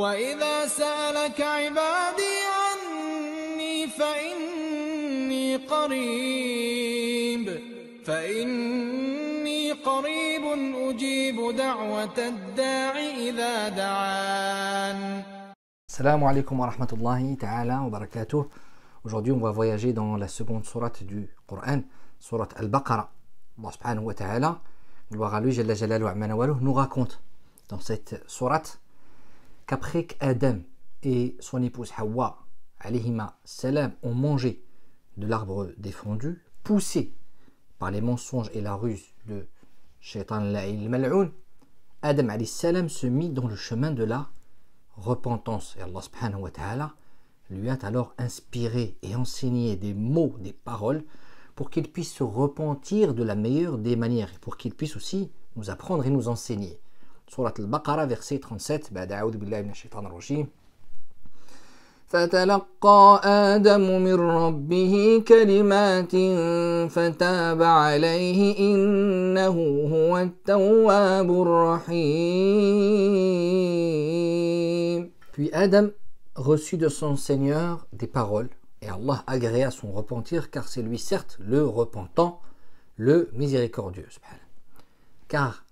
وإذا سألك عبادي عني فإني قريب أجيب دعوة الداع إذا دعان. Assalamu alaikum wa rahmatullahi ta'ala wa barakatuh. Aujourd'hui, on va voyager dans la seconde sourate du Coran, sourate Al-Baqarah. Allah subhanahu wa ta'ala, gloire à lui, Jalla Jalaluhu Amana Waluh, nous raconte dans cette sourate qu'après qu'Adam et son épouse Hawa, alayhima salam, ont mangé de l'arbre défendu, poussé par les mensonges et la ruse de Shaitan al Mal'oun, Adam alayhi salam se mit dans le chemin de la repentance. Et Allah subhanahu wa ta'ala lui a alors inspiré et enseigné des mots, des paroles, pour qu'il puisse se repentir de la meilleure des manières, et pour qu'il puisse aussi nous apprendre et nous enseigner. Surat al-Baqarah, verset 37, A'udhu billahi minash shaitanir rajim. فَتَلَقَّى آدَمُ مِنْ رَبِّهِ كَلِمَاتٍ فَتَابَ عَلَيْهِ إِنَّهُ هُوَ التَّوَّابُ الرَّحِيمُ. Puis Adam reçut de son Seigneur des paroles, et Allah agréa son repentir, car c'est lui certes le repentant, le miséricordieux. Car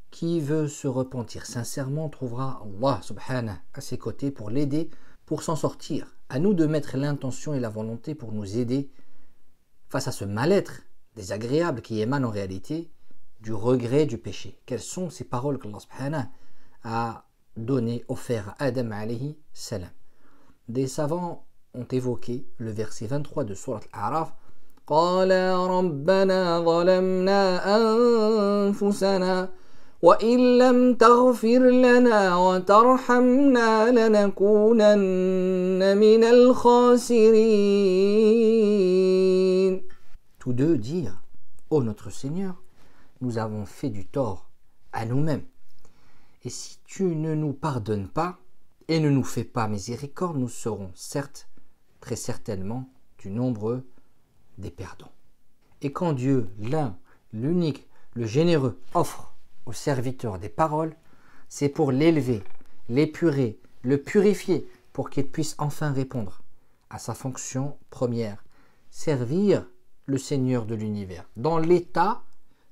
qui veut se repentir sincèrement trouvera Allah subhanahu à ses côtés pour l'aider, pour s'en sortir. À nous de mettre l'intention et la volonté pour nous aider face à ce mal-être désagréable qui émane en réalité du regret du péché. Quelles sont ces paroles qu'Allah subhanahu a données, offertes à Adam alayhi salam? Des savants ont évoqué le verset 23 de Surat Al-A'raf. قَالَا رَبَّنَا ظَلَمْنَا أَنفُسَنَا وَإِن لَّمْ تَغْفِرْ لَنَا وَتَرْحَمْنَا لَنَكُونَنَّ مِنَ الْخَاسِرِينَ. Tous deux dirent: Ô notre Seigneur, nous avons fait du tort à nous-mêmes. Et si tu ne nous pardonnes pas et ne nous fais pas miséricorde, nous serons certes, très certainement, du nombre des perdants. Et quand Dieu, l'un, l'unique, le généreux, offre au serviteur des paroles, c'est pour l'élever, l'épurer, le purifier, pour qu'il puisse enfin répondre à sa fonction première, servir le Seigneur de l'univers dans l'état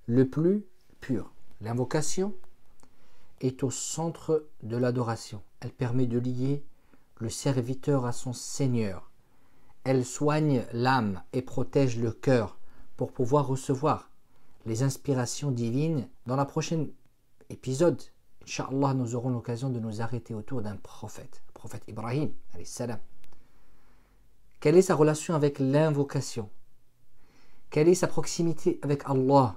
le plus pur. L'invocation est au centre de l'adoration. Elle permet de lier le serviteur à son Seigneur. Elle soigne l'âme et protège le cœur pour pouvoir recevoir les inspirations divines. Dans la prochaine épisode, Inch'Allah, nous aurons l'occasion de nous arrêter autour d'un prophète, le prophète Ibrahim, alayhi salam. Quelle est sa relation avec l'invocation? Quelle est sa proximité avec Allah?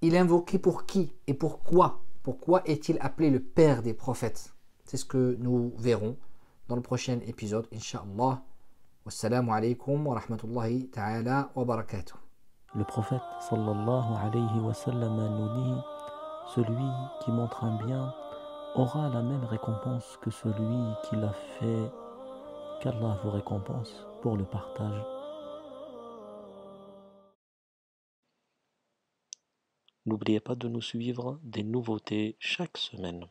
Il invoquait pour qui et pourquoi? Pourquoi est-il appelé le père des prophètes? C'est ce que nous verrons dans le prochain épisode, Inch'Allah. Wassalamu alaikum wa rahmatullahi ta'ala wa barakatuh. Le prophète sallallahu alayhi wa sallam nous dit: celui qui montre un bien aura la même récompense que celui qui l'a fait, qu'Allah vous récompense pour le partage. N'oubliez pas de nous suivre, des nouveautés chaque semaine.